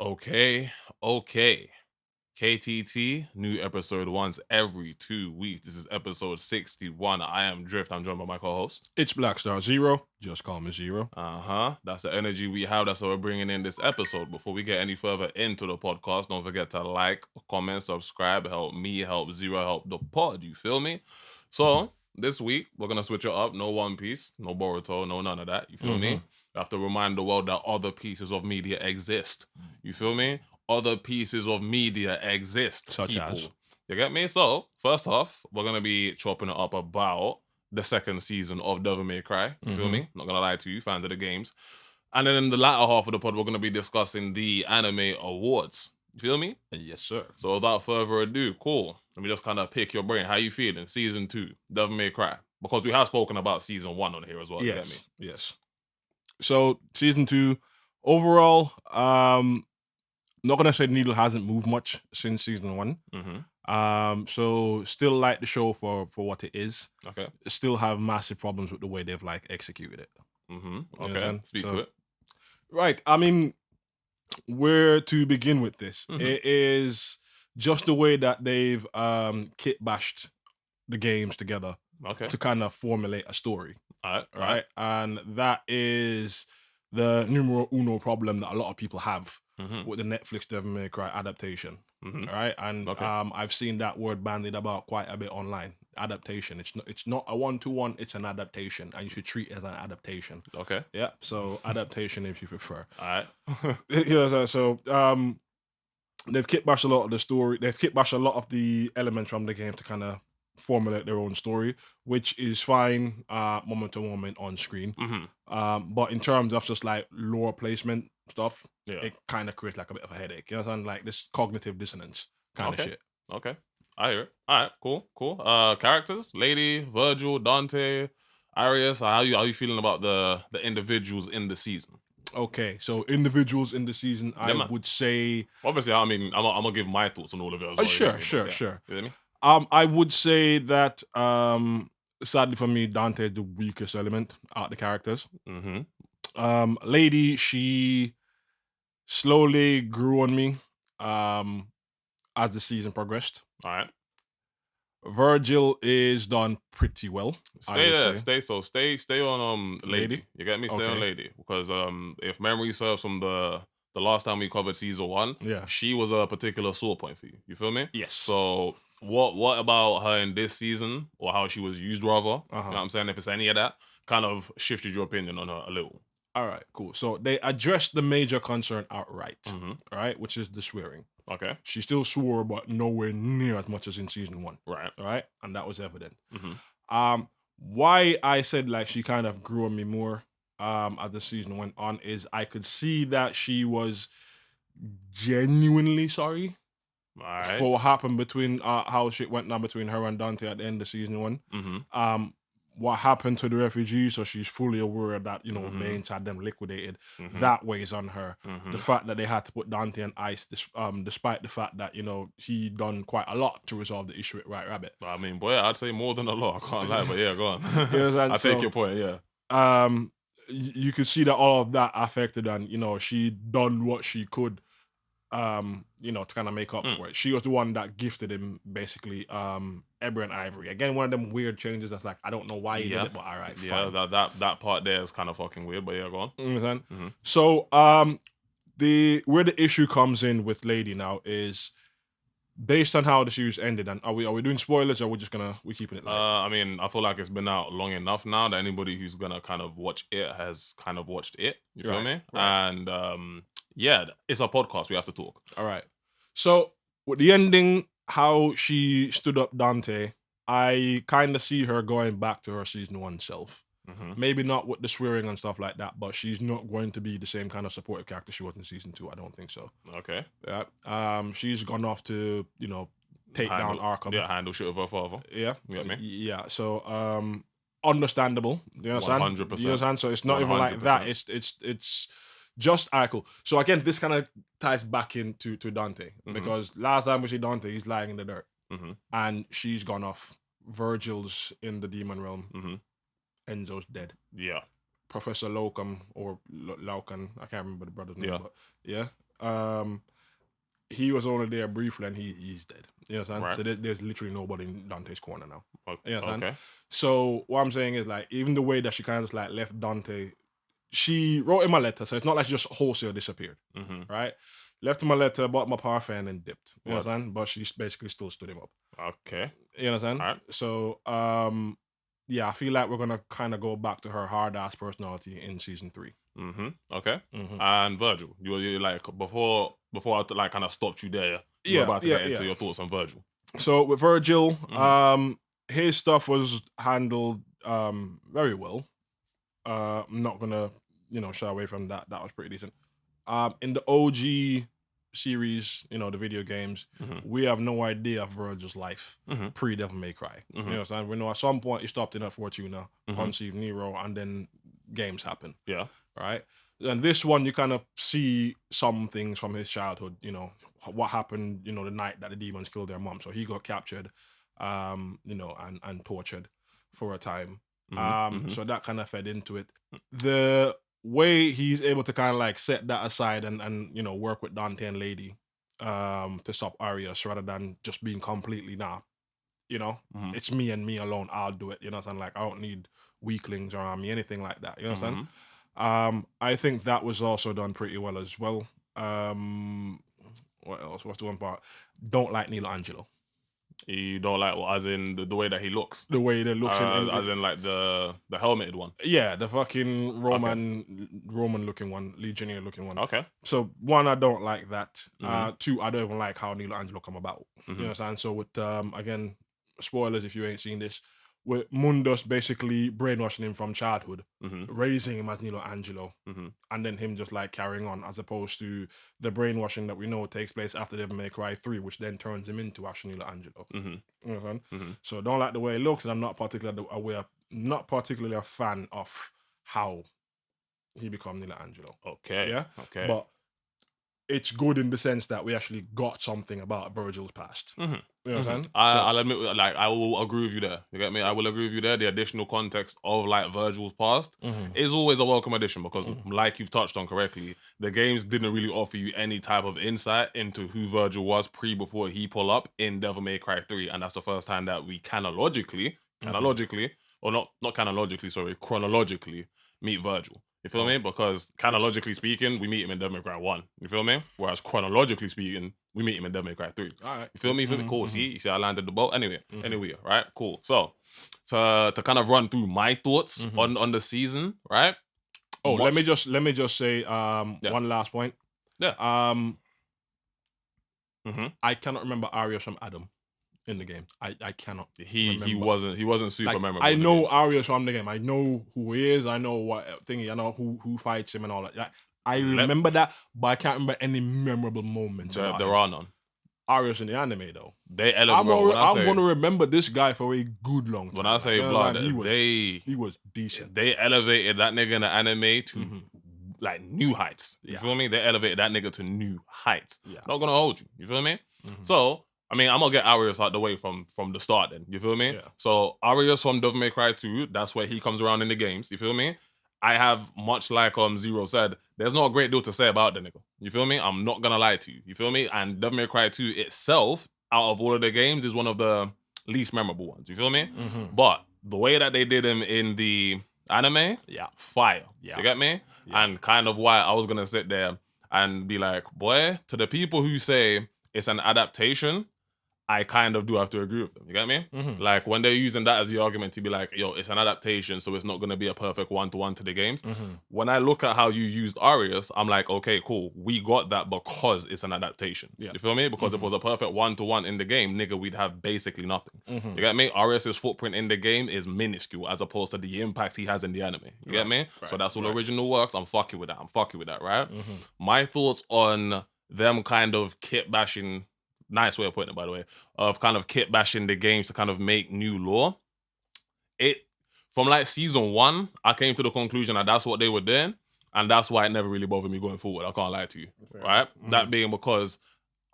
Okay, okay. KTT, new episode once every 2 weeks. This is episode 61. I am Drift. I'm joined by my co-host. It's BlackStarXero. Just call me Zero. That's the energy we have. That's what we're bringing in this episode. Before we get any further into the podcast, don't forget to like, comment, subscribe. Help me, help Zero, help the pod. You feel me? So this week we're gonna switch it up. No One Piece, no Boruto, no none of that. You feel me? We have to remind the world that other pieces of media exist. You feel me? Other pieces of media exist. Such people. as? You get me? So first off, we're gonna be chopping it up about the second season of Devil May Cry. You feel me? Not gonna lie to you, fans of the games. And then in the latter half of the pod, we're gonna be discussing the anime awards. You feel me? Yes, sir. So without further ado, cool. Let me just kind of pick your brain. How you feeling? Season 2, Devil May Cry. Because we have spoken about season 1 on here as well. You get me? Yes. So season 2, overall, not gonna say the needle hasn't moved much since season 1. So still like the show for what it is. Okay. Still have massive problems with the way they've like executed it. Okay. understand? Speak So- to it. Right. I mean, where to begin with this? It is just the way that they've kit bashed the games together Okay. to kind of formulate a story. All Right. right. And that is the numero uno problem that a lot of people have Mm-hmm. with the Netflix Devil May Cry adaptation. Mm-hmm. All right. And Okay. I've seen that word bandied about quite a bit online. Adaptation. It's not a 1-to-1, it's an adaptation, and you should treat it as an adaptation. Okay. Yeah. So adaptation if you prefer. All right. Yeah, so they've kit bashed a lot of the story. They've kit bashed a lot of the elements from the game to kind of formulate their own story, which is fine, moment to moment on screen. But in terms of just like lore placement stuff, Yeah. it kind of creates like a bit of a headache. You know what I'm saying? Like this cognitive dissonance kind of Okay. shit. Okay. I hear it. All right. Cool. Characters: Lady, Virgil, Dante, Arius. How you feeling about the individuals in the season? Okay, so individuals in the season, I man. would say, Obviously, I mean, I'm gonna give my thoughts on all of it as well. you sure, get me? sure, But yeah. sure. You know me? I would say that sadly for me, Dante is the weakest element out of the characters. Lady, she slowly grew on me as the season progressed. All right. Virgil is done pretty well. Stay would there. say. Stay on lady. Lady? You get me? Stay on Okay. lady because if memory serves from the last time we covered season 1, Yeah. she was a particular sore point for you. You feel me? Yes. So what about her in this season, or how she was used rather? You know what I'm saying? If it's any of that, kind of shifted your opinion on her a little. All right, cool. So they addressed the major concern outright, Mm-hmm. right? Which is the swearing. Okay. She still swore, but nowhere near as much as in season 1. Right. All right, and that was evident. Mm-hmm. Why I said like she kind of grew on me more as the season went on is I could see that she was genuinely sorry All right. for what happened between how shit went down between her and Dante at the end of season 1. Mm-hmm. What happened to the refugees, so she's fully aware that Baines had them liquidated. That weighs on her. The fact that they had to put Dante on ice, despite the fact that he done quite a lot to resolve the issue with White Rabbit. I mean, boy, I'd say more than a lot. I can't lie, but yeah, go on. You know what I'm I take saying? your point. Yeah. You could see that all of that affected, and she done what she could, to kind of make up for it. She was the one that gifted him basically Eber and Ivory. Again, one of them weird changes that's like, I don't know why he did it, but all right, Yeah, fine. that part there is kind of fucking weird, but yeah, go on. You know what I'm saying? So where the issue comes in with Lady now is based on how the series ended. And are we doing spoilers, or we keeping it light? I mean, I feel like it's been out long enough now that anybody who's gonna kind of watch it has kind of watched it. You feel Right, me? right. And yeah, it's a podcast. We have to talk. All right. So with the ending, how she stood up Dante, I kind of see her going back to her season 1 self. Maybe not with the swearing and stuff like that, but she's not going to be the same kind of supportive character she was in season 2. I don't think so. Okay. Yeah. She's gone off to take down Arkham. Yeah, handle shit with her father. Yeah. You get me? Yeah. So understandable. You understand? 100%. You understand? So it's not even like that. It's just alright, cool. So again, this kind of ties back into Dante because last time we see Dante, he's lying in the dirt, and she's gone off. Virgil's in the demon realm. Enzo's dead. Yeah. Professor Locum or Laucan, I can't remember the brother's name, Yeah. but yeah. he was only there briefly and he's dead. You know what I'm saying? Right. So there's literally nobody in Dante's corner now. Okay. You know what I'm saying? Okay. So what I'm saying is like even the way that she kind of like left Dante, she wrote him a letter, so it's not like she just wholesale disappeared, Mm-hmm. right? Left him a letter, bought my parfait and then dipped. You know Right. what I'm saying? But she basically still stood him up. Okay. You know what I'm saying? Alright. So yeah, I feel like we're gonna kind of go back to her hard ass personality in season 3. Mm-hmm. Okay. Mhm. And Virgil, you like before I like kind of stopped you there. You were about to get into your thoughts on Virgil. So with Virgil, Mhm. his stuff was handled very well. I'm not gonna, shy away from that. That was pretty decent. In the OG series, the video games, Mhm. we have no idea of Virgil's life Mhm. pre Devil May Cry. You Mhm. know what I'm saying? We know at some point he stopped in at Fortuna, Mhm. conceived Nero, and then games happen. Yeah. Right? And this one, you kind of see some things from his childhood, what happened, the night that the demons killed their mom. So he got captured, and tortured for a time. Mhm. So that kind of fed into it. The way he's able to kind of like set that aside and work with Dante and Lady to stop Arius rather than just being completely Mhm. it's me and me alone, I'll do it. You know what I'm saying? Like I don't need weaklings around me, anything like that. You know what I'm saying? I think that was also done pretty well as well. What else? What's the one part? Don't like Neil Angelo. You don't like as in the way that he looks. The way that looks As in like the helmeted one. yeah, the fucking Roman looking one, Legionnaire looking one. Okay. So one, I don't like that. Mhm. Two, I don't even like how Neil Angelo come about. You know what I'm saying? So with again, spoilers if you ain't seen this, with Mundus basically brainwashing him from childhood, Mhm. raising him as Nilo Angelo, Mhm. and then him just like carrying on, as opposed to the brainwashing that we know takes place after Devil May Cry 3, which then turns him into actually Nilo Angelo. Mhm. You know what I'm saying? Mhm. So don't like the way it looks, and I'm not particularly a fan of how he become Nilo Angelo. Okay. Yeah, Okay. but it's good in the sense that we actually got something about Virgil's past. Mhm. You know what I'm saying? I'll admit, like, I will agree with you there. You get me? I will agree with you there. The additional context of like Virgil's past is always a welcome addition because, like you've touched on correctly, the games didn't really offer you any type of insight into who Virgil was before he pull up in Devil May Cry 3, and that's the first time that we chronologically, or not chronologically, sorry, chronologically meet Virgil. You feel me? Because chronologically speaking, we meet him in Devil May Cry 1. You feel me? Whereas chronologically speaking, we meet him in Devil May Cry 3. All right. You feel me? Cool. See, I landed the boat. Anyway, right? Cool. So, to kind of run through my thoughts on the season, right? Oh, let me Much- just say one last point. Yeah. I cannot remember Arius from Adam in the game. I cannot. He remember. wasn't super Like, memorable. I in the know games. Arius from the game. I know who he is. I know what thingy. I know who fights him and all that. Like, I remember that, but I can't remember any memorable moments. There about him. are none. Arius in the anime though. They elevate. I'm gonna remember this guy for a good long time. When I say blood, he was decent. They elevated that nigga in the anime to like new heights. You feel me? They elevated that nigga to new heights. Yeah. Not gonna hold you. You feel me? So, I mean, I'm gonna get Arius out the way from the start then. You feel me? Yeah. So Arius from Devil May Cry 2, that's where he comes around in the games. You feel me? I have, much like Zero said, there's not a great deal to say about the nigga. You feel me? I'm not gonna lie to you. You feel me? And Devil May Cry 2 itself, out of all of the games, is one of the least memorable ones. You feel me? But the way that they did him in the anime, fire. Yeah. You get me? And kind of why I was gonna sit there and be like, boy, to the people who say it's an adaptation, I kind of do have to agree with them. You get me? Like when they're using that as the argument to be like, yo, it's an adaptation, so it's not gonna be a perfect one-to-one to the games. When I look at how you used Arius, I'm like, okay, cool. We got that because it's an adaptation. Yeah. You feel me? Because if it was a perfect one-to-one in the game, nigga, we'd have basically nothing. You get me? Arius's footprint in the game is minuscule as opposed to the impact he has in the anime. You get me? So that's all original works. I'm fucking with that, right? My thoughts on them kind of kit bashing, nice way of putting it, by the way, of kind of kit bashing the games to kind of make new lore. From like season 1, I came to the conclusion that that's what they were doing, and that's why it never really bothered me going forward. I can't lie to you, right? That being because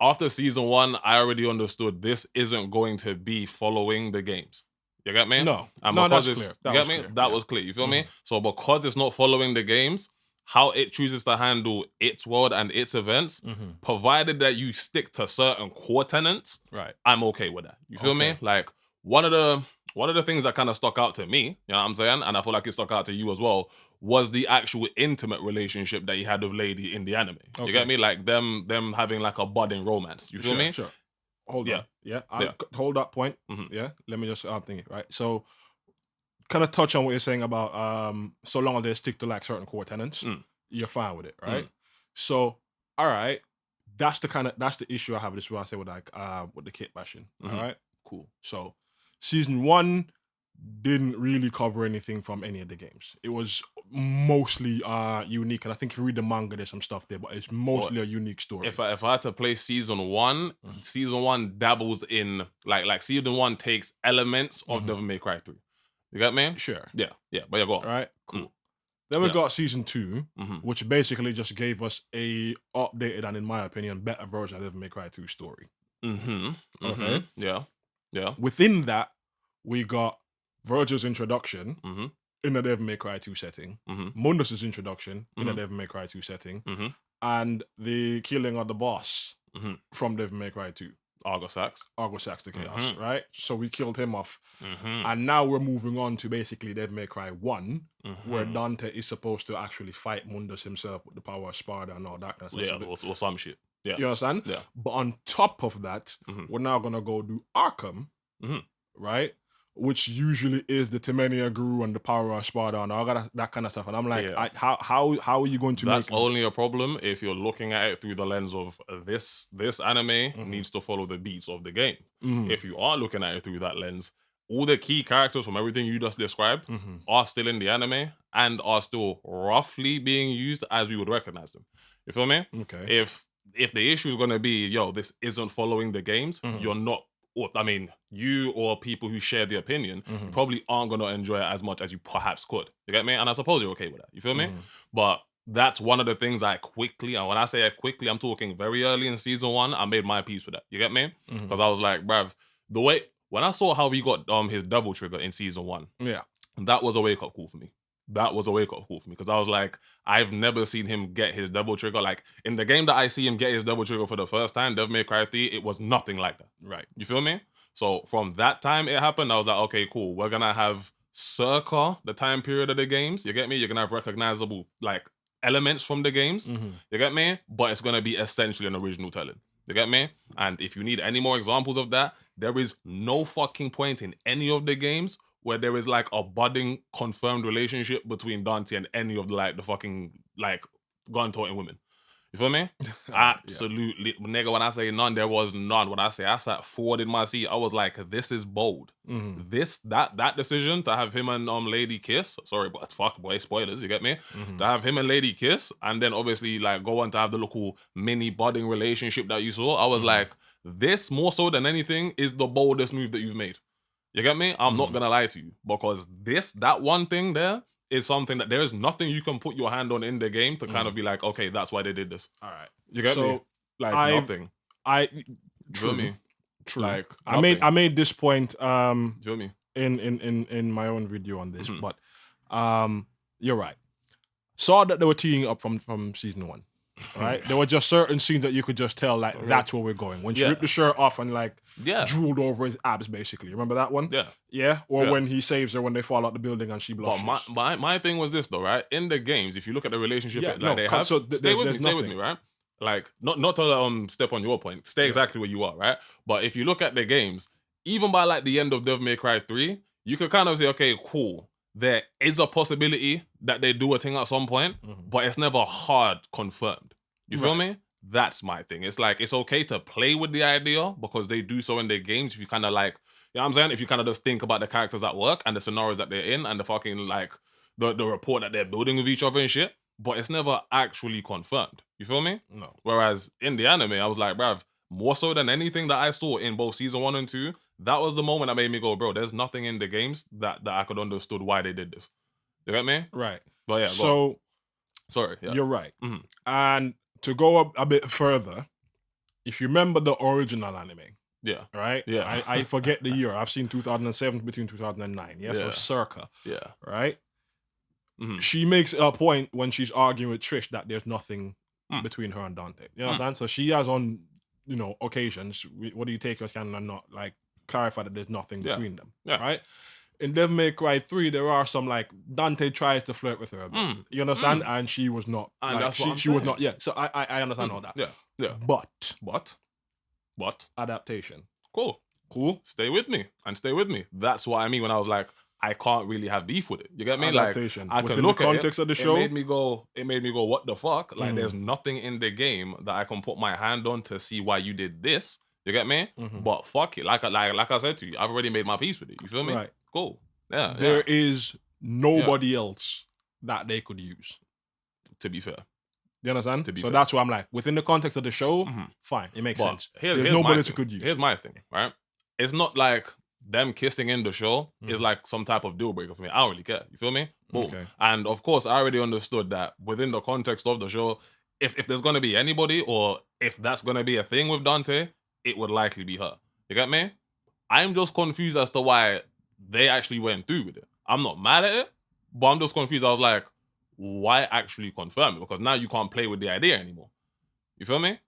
after season 1, I already understood this isn't going to be following the games. You get me? No. And No, because that's it's, clear. you get me? That was clear. You feel me? So because it's not following the games, how it chooses to handle its world and its events, provided that you stick to certain core tenets, Right. I'm okay with that. You feel me? Okay. Like one of the things that kind of stuck out to me, you know what I'm saying, and I feel like it stuck out to you as well, was the actual intimate relationship that he had with Lady in the anime. You Okay. get me? Like them having like a budding romance. You feel me? Sure. Hold Yeah. on. Yeah. Yeah. Hold that point. Mhm. Yeah. Let me just think it, right? So kind of touch on what you're saying about so long as they stick to like certain core tenets, you're fine with it, right? So all right. That's the issue I have with this what I say with like with the kit bashing. All right. Cool. So season 1 didn't really cover anything from any of the games. It was mostly unique, and I think if you read the manga, there's some stuff there, but it's mostly a unique story. If I had to play season 1, season 1 dabbles in like season 1 takes elements of Devil May Cry 3. You got me? Sure. Yeah. But yeah, go on. All right. Cool. Then we got season 2, which basically just gave us a updated and, in my opinion, better version of Devil May Cry 2 story. Okay. Yeah. Within that, we got Virgil's introduction in the Devil May Cry 2 setting, Mundus's introduction in the Devil May Cry 2 setting, and the killing of the boss from Devil May Cry 2. Argo Sax the Chaos, right? So we killed him off. And now we're moving on to basically Devil May Cry 1, where Dante is supposed to actually fight Mundus himself with the power of Sparta and all that kind of stuff. Yeah, or some shit. Yeah. You understand? Yeah. But on top of that, we're now going to go do Arkham, right? Which usually is the Temenia Guru and the power of Sparta and all that kind of stuff. And I'm like, how are you going to That's make only a problem if you're looking at it through the lens of this anime needs to follow the beats of the game. If you are looking at it through that lens, all the key characters from everything you just described are still in the anime and are still roughly being used as we would recognize them. You feel me? Okay. If the issue is going to be, this isn't following the games, you're not, you or people who share the opinion probably aren't going to enjoy it as much as you perhaps could. You get me? And I suppose you're okay with that. You feel me? But that's one of the things I quickly, and when I say quickly, I'm talking very early in season 1, I made my peace with that. You get me? Because I was like, bruv, when I saw how he got his double trigger in season 1, that was a wake-up call for me. Because I was like, I've never seen him get his double trigger. Like, in the game that I see him get his double trigger for the first time, Devil May Cry 3, it was nothing like that. Right. You feel me? So from that time it happened, I was like, okay, cool. We're going to have circa the time period of the games. You get me? You're going to have recognizable, like, elements from the games. You get me? But it's going to be essentially an original telling. You get me? And if you need any more examples of that, there is no fucking point in any of the games where there is like a budding confirmed relationship between Dante and any of the fucking like gun-toting women. You feel me? Absolutely. Nigga, when I say none, there was none. When I say I sat forward in my seat, I was like, this is bold. That decision to have him and Lady kiss, sorry, but fuck boy, spoilers, you get me? To have him and Lady kiss, and then obviously like go on to have the little mini budding relationship that you saw, I was like, this more so than anything is the boldest move that you've made. You get me? I'm not gonna lie to you, because that one thing there is something that there is nothing you can put your hand on in the game to kind of be like, okay, that's why they did this. All right. You get me? Like nothing. True. Feel me? True. Like I made this point feel me? in my own video on this, but you're right. Saw that they were teeing up from season 1. Right? There were just certain scenes that you could just tell like that's where we're going. When she ripped the shirt off and like drooled over his abs, basically. Remember that one? Yeah. Or when he saves her when they fall out the building and she blushes. But my thing was this though, right? In the games, if you look at the relationship they have, stay with me, right? Like not to step on your point, stay exactly where you are, right? But if you look at the games, even by like the end of Devil May Cry 3, you could kind of say, okay, cool. There is a possibility that they do a thing at some point, but it's never hard confirmed. You feel me? That's my thing. It's like, it's okay to play with the idea because they do so in their games. If you kind of like, you know what I'm saying? If you kind of just think about the characters at work and the scenarios that they're in and the fucking like, the rapport that they're building with each other and shit, but it's never actually confirmed. You feel me? No. Whereas in the anime, I was like, bruv, more so than anything that I saw in both season 1 and 2, that was the moment that made me go, bro, there's nothing in the games that I could understood why they did this. You get me? Right. But yeah, so sorry. Yeah. You're right. And to go up a bit further, if you remember the original anime, right? Yeah. I forget the year. I've seen 2007 between 2009. Yeah, so circa. Yeah. Right? she makes a point when she's arguing with Trish that there's nothing between her and Dante. You know what I'm saying? So she has on, occasions, what do you take as canon and not, like, clarify that there's nothing between them, right? In Devil May Cry 3, there are some, like, Dante tries to flirt with her a bit. You understand? And she was not. And like, that's what she was not. Yeah. So I understand all that. Yeah. But adaptation. Cool. Stay with me. That's what I mean when I was like, I can't really have beef with it. You get me? Adaptation. Like, I can within look the context at it. of the show. It made me go, what the fuck? Like, there's nothing in the game that I can put my hand on to see why you did this. You get me? But fuck it. Like I said to you, I've already made my peace with it. You feel me? Right. Cool. Yeah. There is nobody else that they could use. To be fair. You understand? So that's why I'm like, within the context of the show, fine, it makes sense. There's nobody else who could use. Here's my thing, right? It's not like them kissing in the show is like some type of deal breaker for me. I don't really care. You feel me? Boom. Okay. And of course, I already understood that within the context of the show, if there's gonna be anybody or if that's gonna be a thing with Dante, it would likely be her. You get me? I'm just confused as to why they actually went through with it. I'm not mad at it, but I'm just confused. I was like, why actually confirm it? Because now you can't play with the idea anymore. You feel me?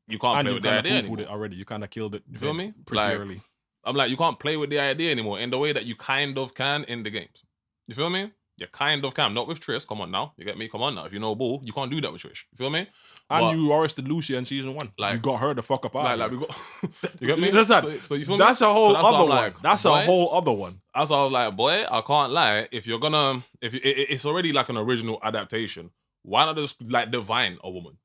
You can't play with the idea anymore. It already. You kind of killed it. You feel me? Pretty early. I'm like, you can't play with the idea anymore in the way that you kind of can in the games. You feel me? You kind of can. Not with Trish. Come on now. You get me? Come on now. If you know Bull, you can't do that with Trish. You feel me? And you arrested Lucia in season 1. Like, you got her the fuck up out. Like we got. You get me? So you feel that's me? A whole other one. Like, that's a whole other one. That's why I was like, boy, I can't lie. If you're gonna, it's already like an original adaptation. Why not just like divine a woman?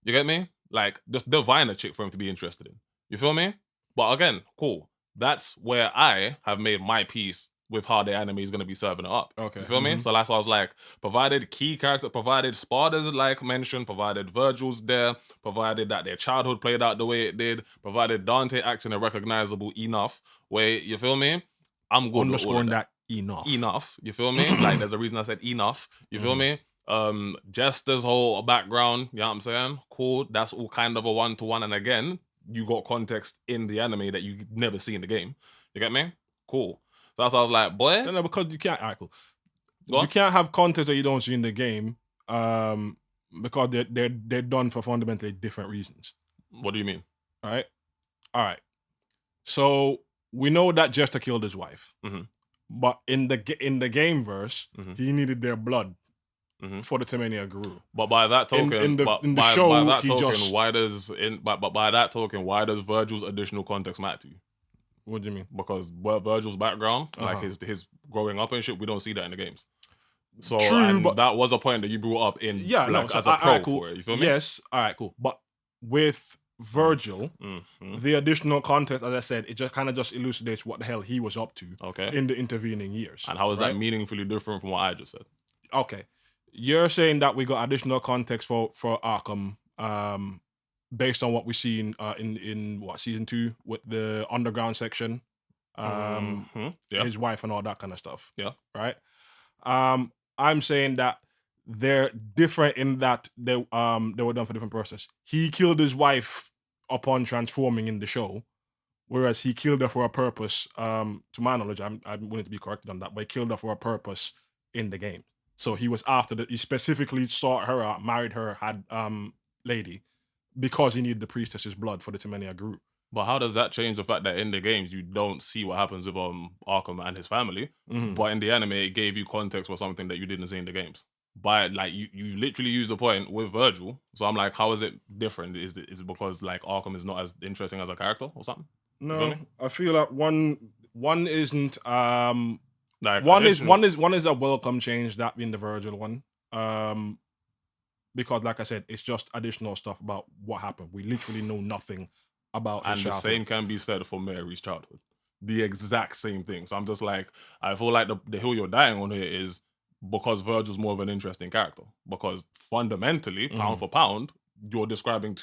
You get me? Like just divine a chick for him to be interested in. You feel me? But again, cool. That's where I have made my peace with how the anime is going to be serving it up. Okay. You feel me? So that's why I was like, provided key character, provided Sparta's like mentioned, provided Virgil's there, provided that their childhood played out the way it did, provided Dante acts in a recognizable enough way, you feel me? I'm good with all of that. Enough. You feel me? Like there's a reason I said enough. You feel me? Jester's whole background, you know what I'm saying? Cool. That's all kind of a one-to-one. And again, you got context in the anime that you never see in the game. You get me? Cool. So that's why I was like, boy. No, because you can't. All right, cool. You can't have context that you don't see in the game, because they're done for fundamentally different reasons. What do you mean? All right. So we know that Jester killed his wife, but in the game verse, he needed their blood for the Temenia grew. But by that token, by that token, why does Virgil's additional context matter to you? What do you mean? Because Virgil's background, like his growing up and shit, we don't see that in the games. So true, but that was a point that you brought up in as a pro for it. You feel me? Yes. All right, cool. But with Virgil, the additional context, as I said, it just kind of just elucidates what the hell he was up to in the intervening years. And how is that meaningfully different from what I just said? Okay. You're saying that we got additional context for Arkham, based on what we see in what season 2 with the underground section, his wife and all that kind of stuff. Yeah. Right. I'm saying that they're different in that they were done for different purposes. He killed his wife upon transforming in the show, whereas he killed her for a purpose. To my knowledge, I'm willing to be corrected on that, but he killed her for a purpose in the game. So he was after that. He specifically sought her out, married her, had lady, because he needed the priestess's blood for the Temenia group. But how does that change the fact that in the games you don't see what happens with Arkham and his family, but in the anime it gave you context for something that you didn't see in the games? But like you literally used the point with Virgil, so I'm like, how is it different? Is it because like Arkham is not as interesting as a character or something? No, I feel like one isn't. One is a welcome change, that being the Virgil one. Because like I said, it's just additional stuff about what happened. We literally know nothing about his childhood. And the same can be said for Mary's childhood. The exact same thing. So I'm just like, I feel like the hill you're dying on here is because Virgil's more of an interesting character. Because fundamentally, pound for pound, you're describing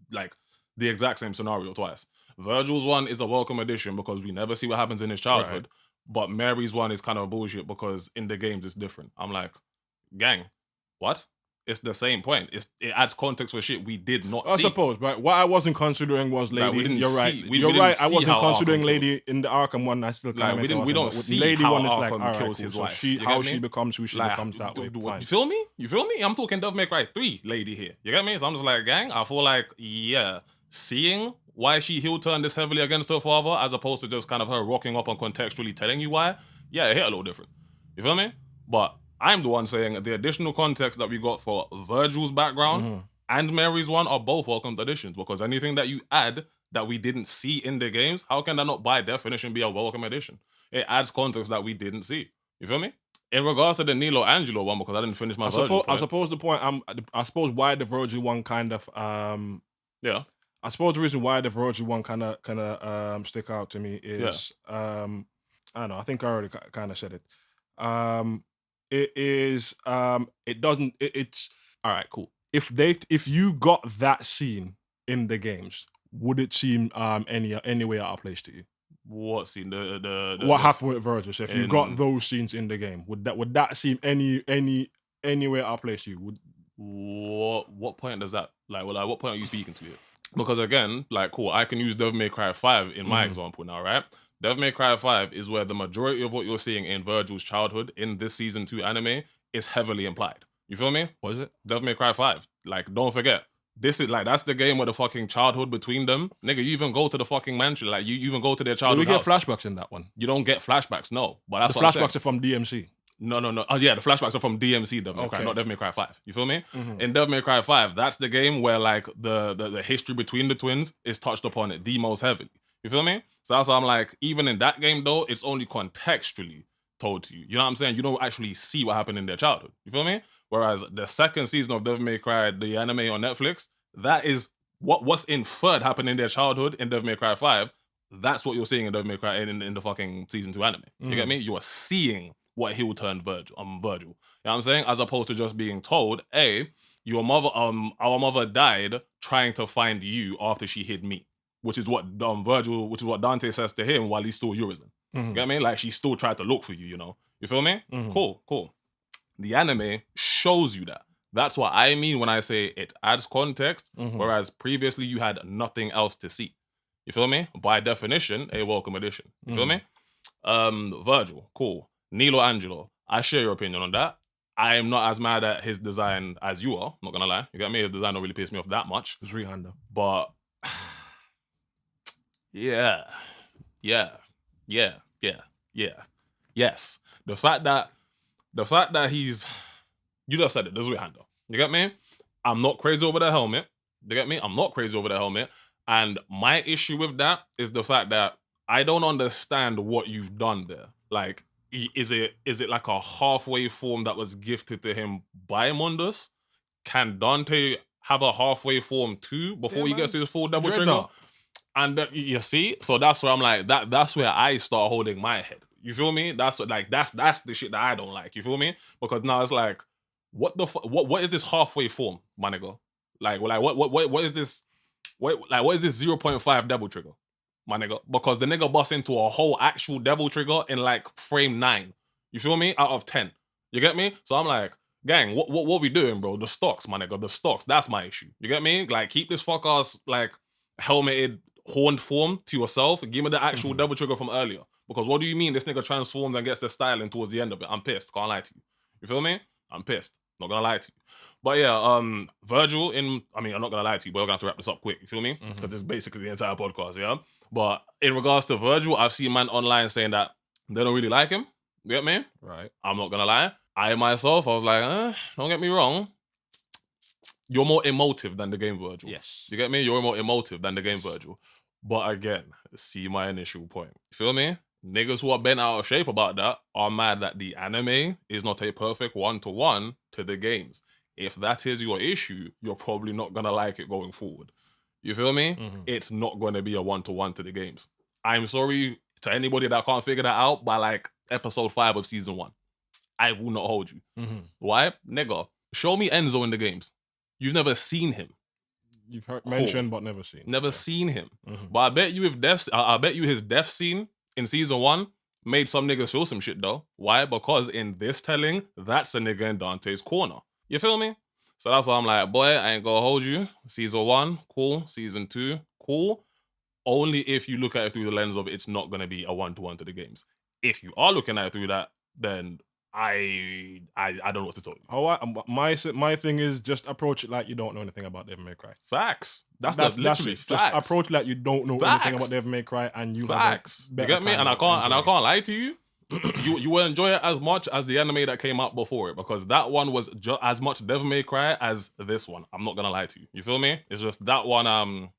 the exact same scenario twice. Virgil's one is a welcome addition because we never see what happens in his childhood. Right. But Mary's one is kind of bullshit because in the games it's different. I'm like, gang, what? It's the same point. It adds context for shit we did not see. I suppose, but what I wasn't considering was Like, Lady. we didn't You're see- right. we You're didn't right. I see wasn't how considering Arkham Lady in the Arkham one. I still kind Like, of we don't see Lady how one is like, Arkham all right, kills cool. his So wife. she, You how get she me? becomes who she Like, becomes that way. you Fine. feel me? You feel me? I'm talking Devil May Cry 3 Lady here. You get me? So I'm just like, gang, I feel like, yeah, seeing why she heel turned this heavily against her father, as opposed to just kind of her rocking up and contextually telling you why, yeah, it hit a little different. You feel me? But I'm the one saying the additional context that we got for Virgil's background and Mary's one are both welcomed additions, because anything that you add that we didn't see in the games, how can that not by definition be a welcome addition? It adds context that we didn't see. You feel me? In regards to the Nilo Angelo one, because I didn't finish my Virgil I point. suppose the point. I suppose why the Virgil one kind of. Yeah. I suppose the reason why the Virgil one kind of stick out to me is I don't know. I think I already kind of said it. It is it doesn't. It's all right. Cool. If you got that scene in the games, would it seem any way out of place to you? What scene? What happened with Virgil? So if you got in- those scenes in the game, would that seem any way out of place to you? Would What point does that like what point are you speaking to it? Because again, like cool, I can use Devil May Cry 5 in my example now, right? Devil May Cry 5 is where the majority of what you're seeing in Virgil's childhood in this season 2 anime is heavily implied. You feel me? what is it? Devil May Cry 5. Like, don't forget. This is like, that's the game where the fucking childhood between them. Nigga, you even go to the fucking mansion. Like, you even go to their Do childhood we get house. flashbacks in that one? You don't get flashbacks, no. But that's The what I'm saying. flashbacks are from DMC. No. Oh yeah, the flashbacks are from DMC Devil May Cry, Okay. not Devil May Cry 5. You feel me? In Devil May Cry 5, that's the game where like the history between the twins is touched upon it the most heavily. You feel me? So that's why I'm like, even in that game though, it's only contextually told to you. You know what I'm saying? You don't actually see what happened in their childhood. You feel me? Whereas the second season of Devil May Cry, the anime on Netflix, that is what's inferred happened in their childhood in Devil May Cry 5. That's what you're seeing in Devil May Cry in the fucking season 2 anime. You get me? You are seeing what heel turned Virgil. You know what I'm saying? As opposed to just being told, hey, your mother, our mother died trying to find you after she hid me. Which is what Virgil, which is what Dante says to him while he's still Urizen. You get me? Like she still tried to look for you, you know? You feel me? Cool. The anime shows you that. That's what I mean when I say it adds context, whereas previously you had nothing else to see. You feel me? By definition, a welcome addition. You feel me? Virgil, cool. Nilo Angelo, I share your opinion on that. I am not as mad at his design as you are, not gonna lie. You get me? His design don't really piss me off that much. It's Rehanda. But yeah. Yes. The fact that he's, you just said it, there's Rehanda. You get me? I'm not crazy over the helmet. You get me? I'm not crazy over the helmet. And my issue with that is the fact that I don't understand what you've done there. Like, is it like a halfway form that was gifted to him by Mundus? Can Dante have a halfway form too before he gets to his full double trigger? Dreadnought. And you see, so that's where I'm like, that's where I start holding my head. You feel me? That's what that's the shit that I don't like. You feel me? Because now it's like, what is this halfway form, my nigga? Like what is this? What is this 0.5 double trigger, my nigga? Because the nigga busts into a whole actual double trigger in like frame 9. You feel me? Out of 10. You get me? So I'm like, gang, what we doing, bro? The stocks, my nigga. The stocks. That's my issue. You get me? Like, keep this fuck ass like helmeted horned form to yourself. Give me the actual double trigger from earlier. Because what do you mean this nigga transforms and gets the styling towards the end of it? I'm pissed. Can't lie to you. You feel me? I'm pissed. Not gonna lie to you. But yeah, Virgil I'm not gonna lie to you, but we're gonna have to wrap this up quick. You feel me? Because it's basically the entire podcast, yeah? But in regards to Virgil, I've seen man online saying that they don't really like him. You get me? Right. I'm not gonna lie. I myself, I was like, don't get me wrong. You're more emotive than the game Virgil. Yes. You get me? You're more emotive than the game Virgil. But again, see my initial point. You feel me? Niggas who are bent out of shape about that are mad that the anime is not a perfect one-to-one to the games. If that is your issue, you're probably not gonna like it going forward. You feel me? It's not gonna be a one-to-one to the games. I'm sorry to anybody that can't figure that out by like episode 5 of season 1. I will not hold you. Why? Nigga, show me Enzo in the games. You've never seen him. You've heard mentioned but never seen. Never seen him. But I bet you his death scene in season 1 made some niggas feel some shit though. Why? Because in this telling, that's a nigga in Dante's corner. You feel me? So that's why I'm like, boy, I ain't gonna hold you. Season 1, cool. Season 2, cool. Only if you look at it through the lens of it's not gonna be a 1-to-1 to the games. If you are looking at it through that, then I don't know what to tell you. My thing is just approach it like you don't know anything about Devil May Cry. Facts. That's literally it. facts. Just approach it like you don't know anything about Devil May Cry, and you facts. Have a you get me? And I can't lie to you. you will enjoy it as much as the anime that came out before it, because that one was as much Devil May Cry as this one. I'm not gonna lie to you. You feel me? It's just that one.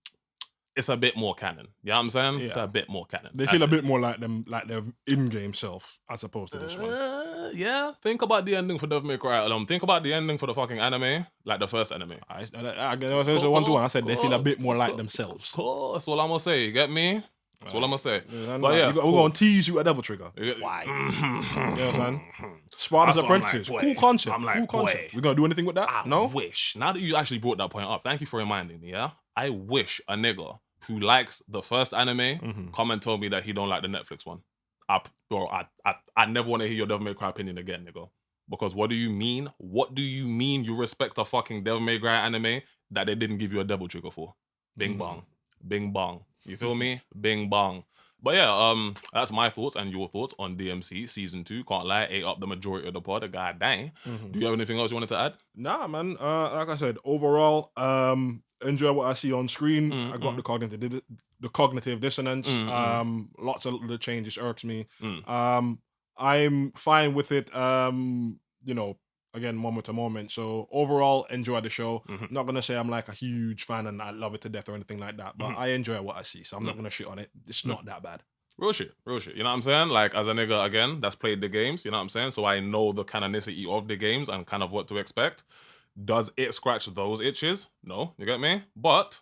It's a bit more canon. You know what I'm saying? Yeah. It's a bit more canon. They feel a bit more like their in-game self as opposed to this one. Yeah. Think about the ending for Devil May Cry. Think about the ending for the fucking anime, like the first anime. I 1-to-1. I said they feel a bit more like themselves. Cool. That's all I'm gonna say. You get me? That's all I'm gonna say. But yeah, we're gonna tease you a Devil Trigger. Why? Yeah, man. Sparta's apprentices. Like, cool concept. I'm like, cool concept. We gonna do anything with that? I wish. Now that you actually brought that point up, thank you for reminding me. Yeah, I wish a nigga who likes the first anime come and tell me that he don't like the Netflix one. I never want to hear your Devil May Cry opinion again, nigga. Because what do you mean? What do you mean you respect a fucking Devil May Cry anime that they didn't give you a Devil Trigger for? Bing bong. Bing bong. You feel me? Bing bong. But yeah, that's my thoughts and your thoughts on DMC Season 2. Can't lie, ate up the majority of the pod. God dang. Do you have anything else you wanted to add? Nah, man. Like I said, overall, enjoy what I see on screen. I got the cognitive dissonance. Lots of the changes irks me. I'm fine with it. Again, moment to moment. So overall, enjoy the show. Not gonna say I'm like a huge fan and I love it to death or anything like that, but I enjoy what I see. So I'm not gonna shit on it. It's not that bad. Real shit. You know what I'm saying? Like, as a nigga, again, that's played the games, you know what I'm saying? So I know the canonicity of the games and kind of what to expect. Does it scratch those itches? No, you get me? But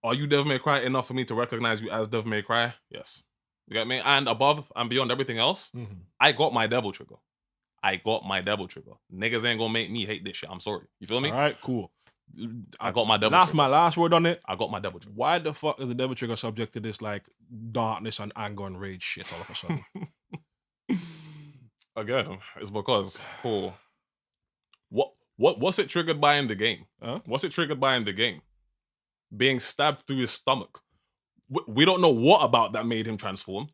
are you Devil May Cry enough for me to recognize you as Devil May Cry? Yes. You get me? And above and beyond everything else, I got my Devil Trigger. Niggas ain't gonna make me hate this shit. I'm sorry. You feel me? All right, cool. I got my Devil Trigger. My last word on it. I got my Devil Trigger. Why the fuck is the Devil Trigger subject to this like darkness and anger and rage shit all of a sudden? Again, it's because what's it triggered by in the game? What's it triggered by in the game? Being stabbed through his stomach. We don't know what about that made him transform.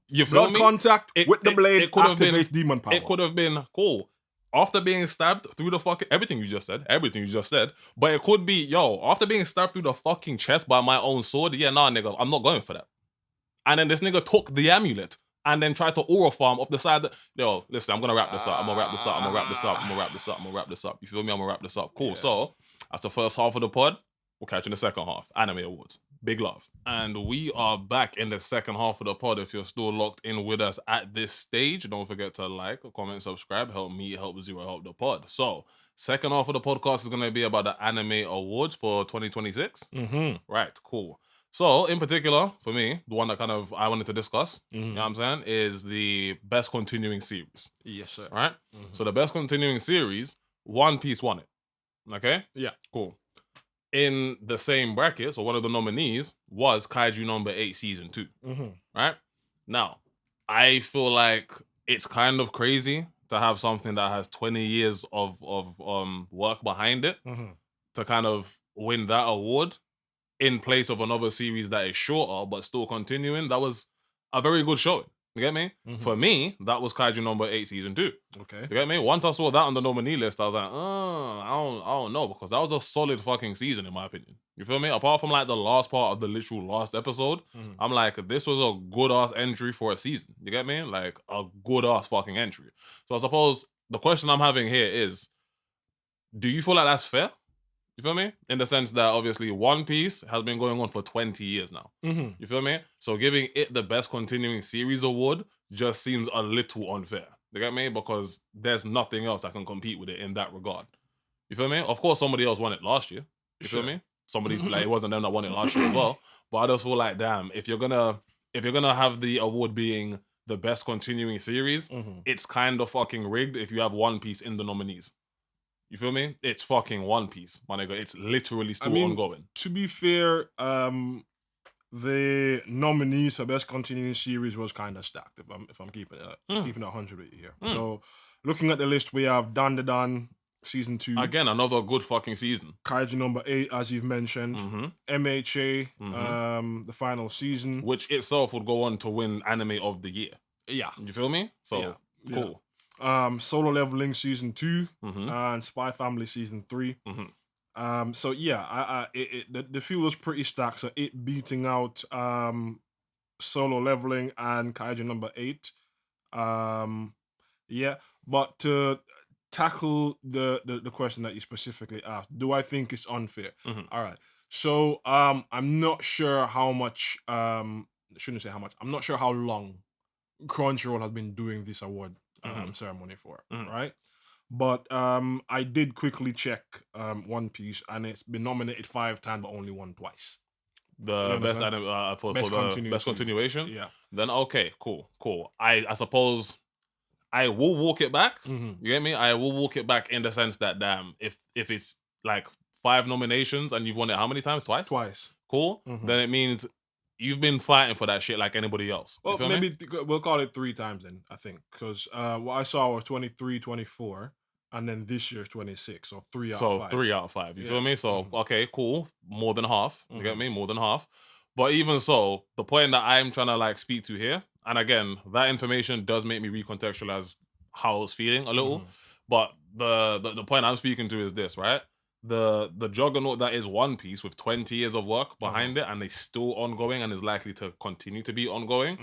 You feel me? Contact with the blade. It could have been demon power. It could have been cool. After being stabbed through the fucking everything you just said. But it could be, after being stabbed through the fucking chest by my own sword, nah, nigga, I'm not going for that. And then this nigga took the amulet and then tried to aura farm off the side that, listen, I'm gonna wrap this up. I'm gonna wrap this up. You feel me? I'm gonna wrap this up. Cool. Yeah. So that's the first half of the pod. We'll catch you in the second half. Anime Awards. Big love. And we are back in the second half of the pod. If you're still locked in with us at this stage, don't forget to like, comment, subscribe. Help me, help Xero, help the pod. So, second half of the podcast is going to be about the Anime Awards for 2026. Right, cool. So, in particular, for me, the one that kind of I wanted to discuss, you know what I'm saying, is the best continuing series. Yes, sir. Right? So, the best continuing series, One Piece won it. Okay? Yeah. Cool. In the same bracket, so one of the nominees was Kaiju number 8 season 2. Right? Now, I feel like it's kind of crazy to have something that has 20 years of work behind it to kind of win that award in place of another series that is shorter but still continuing. That was a very good showing. You get me? For me, that was Kaiju number 8 season 2. Okay. You get me? Once I saw that on the nominee list, I was like, I don't know, because that was a solid fucking season in my opinion. You feel me? Apart from like the last part of the literal last episode, I'm like, this was a good ass entry for a season. You get me? Like a good ass fucking entry. So I suppose the question I'm having here is, do you feel like that's fair? You feel me? In the sense that obviously One Piece has been going on for 20 years now. You feel me? So giving it the best continuing series award just seems a little unfair. You get me? Because there's nothing else that can compete with it in that regard. You feel me? Of course, somebody else won it last year. You feel me? Somebody like it wasn't them that won it last year as well. But I just feel like, damn, if you're gonna have the award being the best continuing series, it's kind of fucking rigged if you have One Piece in the nominees. You feel me? It's fucking One Piece, my nigga. It's literally still ongoing. To be fair, the nominees for best continuing series was kind of stacked. If I'm keeping it 100 with you here. So, looking at the list, we have Dan the Dan, season 2. Again, another good fucking season. Kaiju number 8, as you've mentioned. MHA, the final season. Which itself would go on to win Anime of the Year. Yeah. You feel me? So, cool. Solo Leveling season 2 and Spy Family season 3. So yeah, the field was pretty stacked. So it beating out Solo Leveling and Kaiju number 8. Yeah, but to tackle the question that you specifically asked, do I think it's unfair? All right. So I'm not sure how much. Shouldn't say how much. I'm not sure how long Crunchyroll has been doing this award ceremony for, right? But I did quickly check One Piece, and it's been nominated 5 times, but only won twice. The best anime for the best continuation. Yeah. Then okay, cool. I suppose I will walk it back. You get me? I will walk it back in the sense that if it's like 5 nominations and you've won it how many times? Twice. Cool. Then it means you've been fighting for that shit like anybody else. Well, maybe we'll call it 3 times then, I think. Because what I saw was 23, 24, and then this year 26. So 3 out of 5. So 3 out of 5. You feel me? So, okay, cool. More than half. You get me? More than half. But even so, the point that I'm trying to like speak to here, and again, that information does make me recontextualize how I was feeling a little. But the point I'm speaking to is this, right? The juggernaut that is One Piece with 20 years of work behind it, and it's still ongoing and is likely to continue to be ongoing.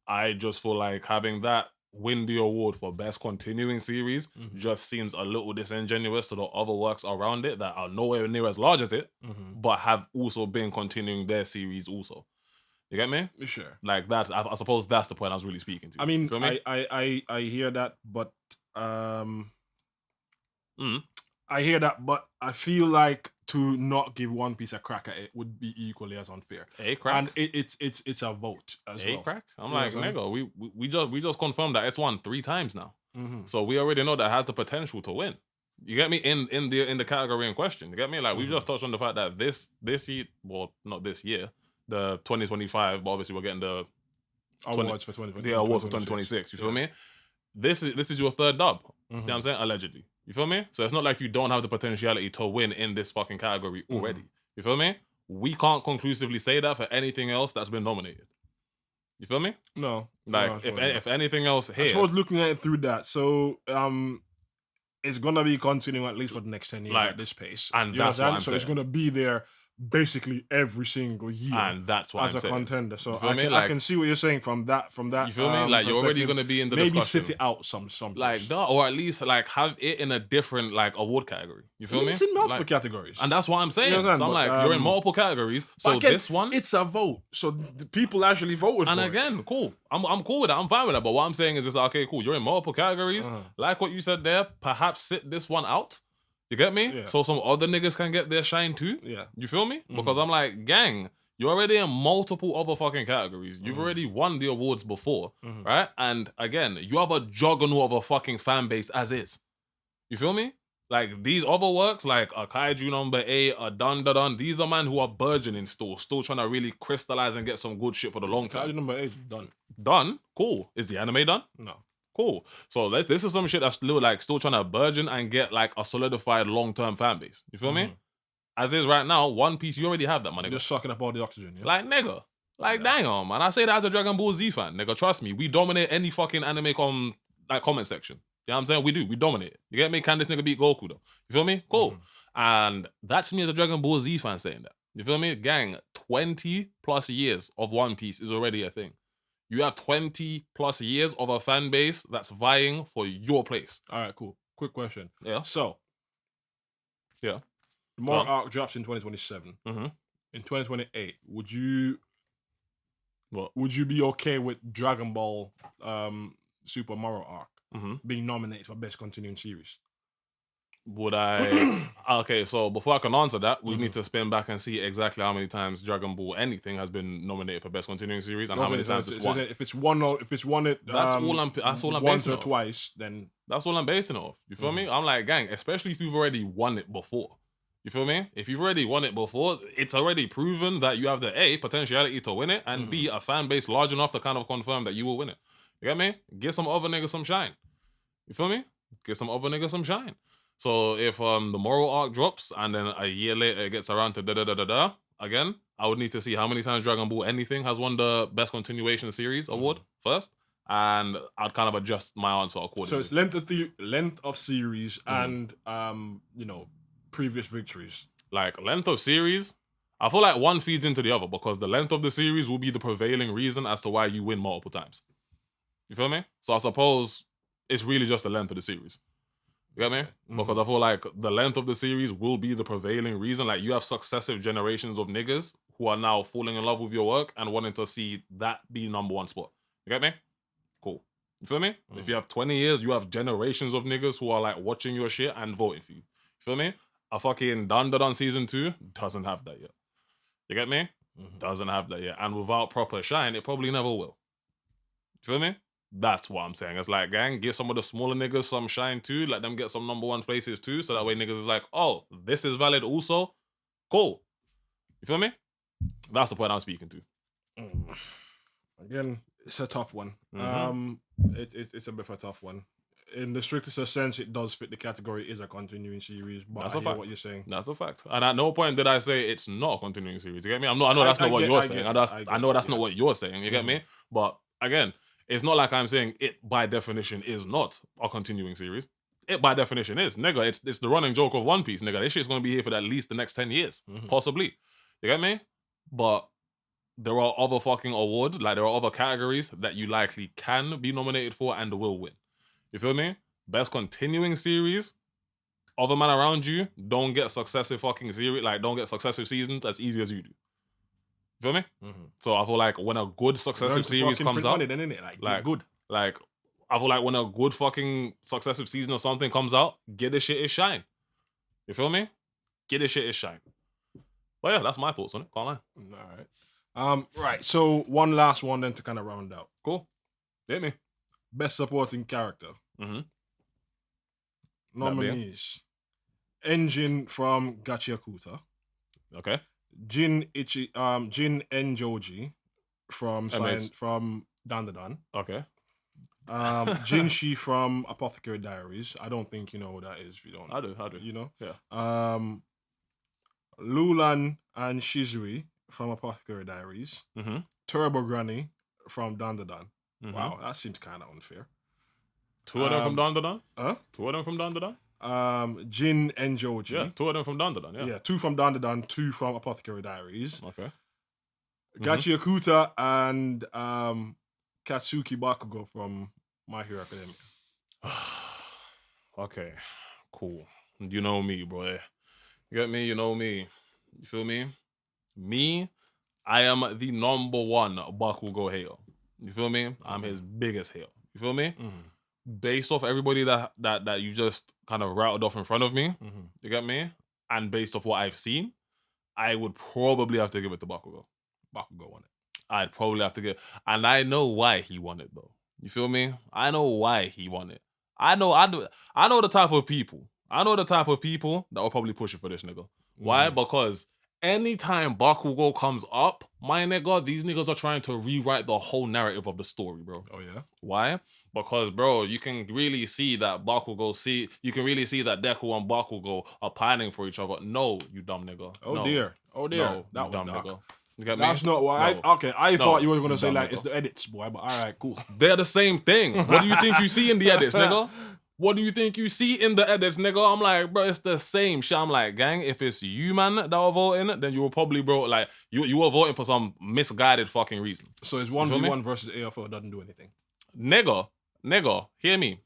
I just feel like having that win the award for best continuing series just seems a little disingenuous to the other works around it that are nowhere near as large as it, but have also been continuing their series also. You get me? Sure. Like that. I suppose that's the point I was really speaking to. I mean, I hear that, but I hear that, but I feel like to not give One Piece a crack at it would be equally as unfair. A crack, and it's a vote as well. A crack. I'm like, nigga, we just confirmed that it's won 3 times now, so we already know that it has the potential to win. You get me? In the category in question. You get me? Like we just touched on the fact that this year, well, not this year, the 2025, but obviously we're getting the awards for 2026. The awards for 2026. You feel me? This is your 3rd dub. You know what I'm saying? Allegedly. You feel me? So it's not like you don't have the potentiality to win in this fucking category already. You feel me? We can't conclusively say that for anything else that's been nominated. You feel me? No. Like, if anything else here... I suppose looking at it through that, so it's going to be continuing at least for the next 10 years like, at this pace. And that's what I'm saying. So it's going to be there basically every single year, and that's what as I'm a contender. So I can see what you're saying from that. You feel me? Like you're already going to be in the discussion. Maybe sit it out some like that, or at least like have it in a different like award category. You feel me? It's in multiple categories, and that's what I'm saying. So I'm like, you're in multiple categories. So again, this one, it's a vote. So the people actually voted. And for again, cool. I'm cool with that. I'm fine with that. But what I'm saying is, okay, cool. You're in multiple categories. Like what you said there. Perhaps sit this one out. You get me? Yeah. So some other niggas can get their shine too. Yeah. You feel me? Because I'm like, gang, you're already in multiple other fucking categories. You've already won the awards before, right? And again, you have a juggernaut of a fucking fan base as is. You feel me? Like these other works, like a Kaiju number 8, a Dun, these are men who are burgeoning still trying to really crystallize and get some good shit for the long term. Kaiju number 8, done. Done? Cool. Is the anime done? No. Cool. So this is some shit that's still trying to burgeon and get like a solidified long-term fan base. You feel me? As is right now, One Piece, you already have that, my nigga. Just sucking up all the oxygen. Yeah? Like, nigga. Like, damn, man. I say that as a Dragon Ball Z fan. Nigga, trust me. We dominate any fucking anime comment section. You know what I'm saying? We do. We dominate it. You get me? Can this nigga beat Goku, though? You feel me? Cool. And that's me as a Dragon Ball Z fan saying that. You feel me? Gang, 20 plus years of One Piece is already a thing. You have 20 plus years of a fan base that's vying for your place. All right, cool. Quick question. Yeah. So, yeah. Tomorrow arc drops in 2027. In 2028, would you be okay with Dragon Ball Super Mario arc being nominated for best continuing series? Would I? Okay, so before I can answer that, we need to spin back and see exactly how many times Dragon Ball anything has been nominated for best continuing series and how many times it's won. If it's won it, that's all I'm basing once or off. twice, then that's all I'm basing it off. You feel me? I'm like, gang, especially if you've already won it before. You feel me? If you've already won it before, it's already proven that you have the A, potentiality to win it, and B, a fan base large enough to kind of confirm that you will win it. You get me? Give some other niggas some shine. You feel me? Give some other niggas some shine. So if the moral arc drops and then a year later it gets around to da da da da da again, I would need to see how many times Dragon Ball anything has won the best continuation series award first, and I'd kind of adjust my answer accordingly. So it's length of series and previous victories. Like length of series, I feel like one feeds into the other because the length of the series will be the prevailing reason as to why you win multiple times. You feel me? So I suppose it's really just the length of the series. You get me? Because I feel like the length of the series will be the prevailing reason. Like you have successive generations of niggas who are now falling in love with your work and wanting to see that be number one spot. You get me? Cool. You feel me? If you have 20 years, you have generations of niggas who are like watching your shit and voting for you. You feel me? A fucking Dun Dun Dun season 2 doesn't have that yet. You get me? Doesn't have that yet. And without proper shine, it probably never will. You feel me? That's what I'm saying. It's like, gang, give some of the smaller niggas some shine too. Let them get some number one places too. So that way niggas is like, oh, this is valid also. Cool. You feel me? That's the point I'm speaking to. Again, it's a tough one. It's a bit of a tough one. In the strictest sense, it does fit the category is a continuing series. But That's I a hear fact. what you're saying. That's a fact. And at no point did I say it's not a continuing series. You get me? I know that's not what you're saying. I know that's not what you're saying. You get me? But again, it's not like I'm saying it by definition is not a continuing series. It by definition is. Nigga, it's the running joke of One Piece, nigga. This shit's gonna be here for at least the next 10 years. Possibly. You get me? But there are other fucking awards, like there are other categories that you likely can be nominated for and will win. You feel me? Best continuing series, other man around you don't get successive fucking series, like don't get successive seasons as easy as you do. You feel me? So I feel like when a good successive series comes out, then, innit? Like good. Like I feel like when a good fucking successive season or something comes out, get this shit is shine. You feel me? Get this shit is shine. But yeah, that's my thoughts on it. Can't lie. All right. Right. So one last one then to kind of round out. Cool. Hit me. Best supporting character. Nominees: Engine from Gachiakuta. Okay. Jin Enjoji from Dandadan. Okay. Jinshi from Apothecary Diaries. I don't think you know who that is. If you don't, I do. You know. Yeah. Lulan and Shizui from Apothecary Diaries. Turbo Granny from Dandadan. Wow, that seems kind of unfair. Two of them from Dandadan? Huh? Two of them from Dandadan? Jin and Joji. Yeah, two of them from Dandadan, yeah. Yeah, two from Dandadan, two from Apothecary Diaries. Okay. Gachiakuta and Katsuki Bakugo from My Hero Academia. Okay, cool. You know me, bro. You get me? You know me. You feel me? Me, I am the number one Bakugo hater. You feel me? I'm his biggest hater. You feel me? Based off everybody that you just kind of routed off in front of me, you get me? And based off what I've seen, I would probably have to give it to Bakugo. Bakugo won it. I'd probably have to give, and I know why he won it though. You feel me? I know why he won it. I know the type of people. I know the type of people that will probably push it for this nigga. Why? Because anytime Bakugo comes up, my nigga, these niggas are trying to rewrite the whole narrative of the story, bro. Oh yeah. Why? Because, bro, you can really see that you can really see that Deku and Bakugo are pining for each other. No, you dumb nigga. Oh dear. No, that you dumb was nigga. You get me? That's not what I thought you were gonna say like nigga. it's the edits, boy, but alright, cool. They're the same thing. What do you think you see in the edits, nigga? What do you think you see in the edits, nigga? I'm like, bro, it's the same shit. I'm like, gang, if it's you, man, that are voting, then you were probably, bro, like, you were voting for some misguided fucking reason. So it's 1v1 versus AFL doesn't do anything. Nigga, hear me.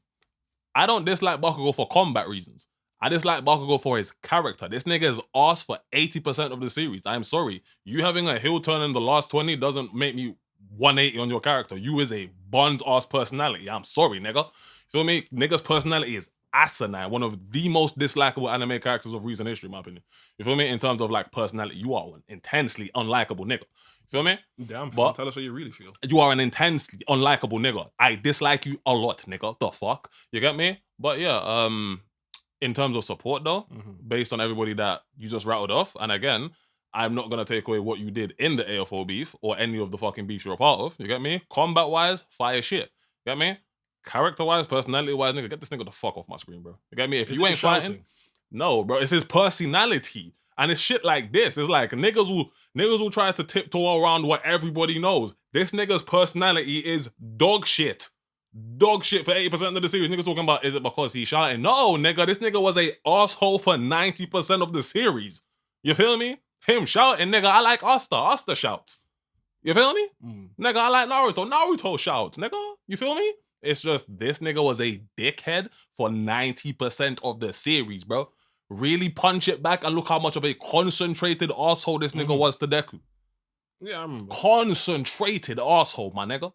I don't dislike Bakugo for combat reasons. I dislike Bakugo for his character. This nigga is asked for 80% of the series. I'm sorry. You having a heel turn in the last 20 doesn't make me 180 on your character. You is a buns-ass personality. I'm sorry, nigga. Feel me? Nigga's personality is asinine. One of the most dislikable anime characters of recent history, in my opinion. You feel me? In terms of like personality, you are an intensely unlikable nigga. Feel me? Damn, but tell us how you really feel. You are an intensely unlikable nigga. I dislike you a lot, nigga. The fuck? You get me? But yeah, in terms of support though, based on everybody that you just rattled off, and again, I'm not gonna take away what you did in the AFO beef or any of the fucking beefs you're a part of. You get me? Combat wise, fire shit. You get me? character-wise, personality-wise, nigga, get this nigga the fuck off my screen, bro. You get me? If Is you it ain't shouting? fighting, no, bro. It's his personality. And it's shit like this. It's like niggas will try to tiptoe around what everybody knows. This nigga's personality is dog shit. Dog shit for 80% of the series. Niggas talking about, is it because he's shouting? No, nigga, this nigga was a asshole for 90% of the series. You feel me? Him shouting, nigga, I like Asta. Asta shouts. You feel me? Nigga, I like Naruto. Naruto shouts, nigga. You feel me? It's just this nigga was a dickhead for 90% of the series, bro. Really punch it back and look how much of a concentrated asshole this nigga was to Deku. Yeah, I remember. Concentrated asshole, my nigga.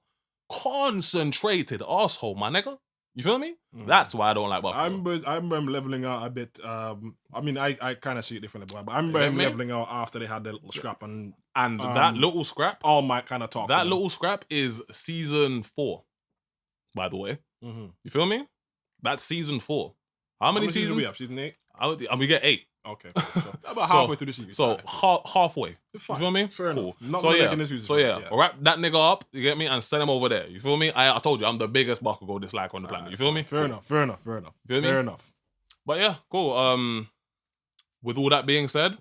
Concentrated asshole, my nigga. You feel me? That's why I don't like Bakugo. I remember him leveling out a bit. I mean, I kind of see it differently, but I remember him leveling out after they had their little scrap and that little scrap. All Might kind of talk. That little scrap is season 4, by the way. You feel me? That's season 4. How many seasons? Do we have? Season 8? And we get 8. Okay. So about halfway through the series. So halfway. You feel me? Fair enough. Not so yeah, wrap that nigga up, you get me, and send him over there. You feel me? I told you I'm the biggest Bakugo dislike on the planet. You feel me? Fair enough. Feel me? Enough. But yeah, cool. With all that being said,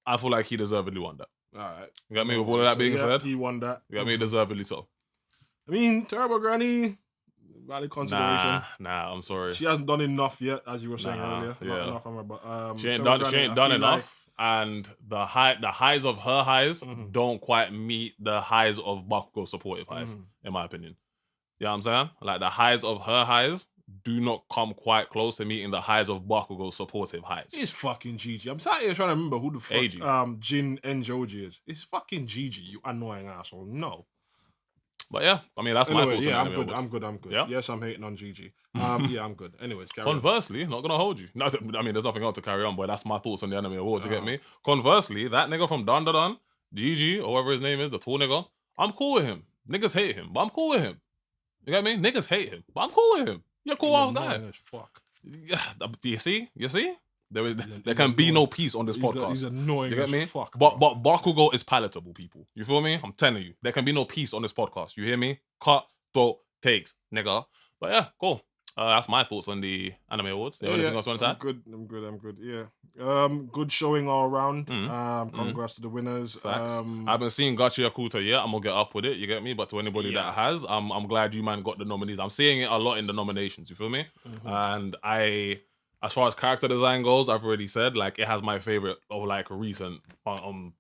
I feel like he deservedly won that. All right. You got me? With all of that being said, he won that. You got me? Deservedly so. I mean, Turbo Granny, valid consideration. Nah, I'm sorry. She hasn't done enough yet, as you were saying earlier. Yeah. Not enough from her, but she ain't done enough. And the highs of her highs don't quite meet the highs of Bakugo's supportive highs, in my opinion. You know what I'm saying? Like the highs of her highs do not come quite close to meeting the highs of Bakugo's supportive highs. It's fucking Gigi. I'm sat here trying to remember who the fuck Jin Enjoji is. It's fucking Gigi, you annoying asshole. No. But yeah, I mean that's my thoughts. Yeah, I'm good. Yeah? Yes, I'm hating on Gigi. Yeah, I'm good. Anyways, conversely, not gonna hold you. No, I mean, there's nothing else to carry on, but that's my thoughts on the anime awards. You get me? Conversely, that nigga from Dan Da Dan, Gigi, or whatever his name is, the tall nigga, I'm cool with him. Niggas hate him, but I'm cool with him. You get me? Niggas hate him, but I'm cool with him. You're a cool ass guy. Fuck. Yeah, you see? There can be no peace on this podcast. He's annoying. You get me? Fuck, but Bakugo is palatable, people. You feel me? I'm telling you, there can be no peace on this podcast. You hear me? Cut, throat, takes, nigga. But yeah, cool. That's my thoughts on the anime awards. Anything else you want to add? I'm good. Yeah. Good showing all around. Congrats to the winners. Facts. I haven't seen Gachi Yakuta yet. I'm gonna get up with it. You get me? But to anybody that has, I'm glad you man got the nominees. I'm seeing it a lot in the nominations. You feel me? And as far as character design goes, I've already said like it has my favorite of like recent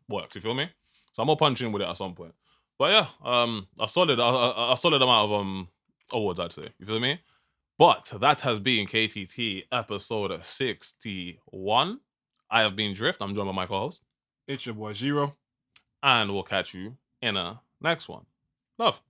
works. You feel me? So I'm gonna punch in with it at some point. But yeah, a solid amount of awards, I'd say. You feel me? But that has been KTT episode 61. I have been Drift. I'm joined by my co-host. It's your boy Xero. And we'll catch you in a next one. Love.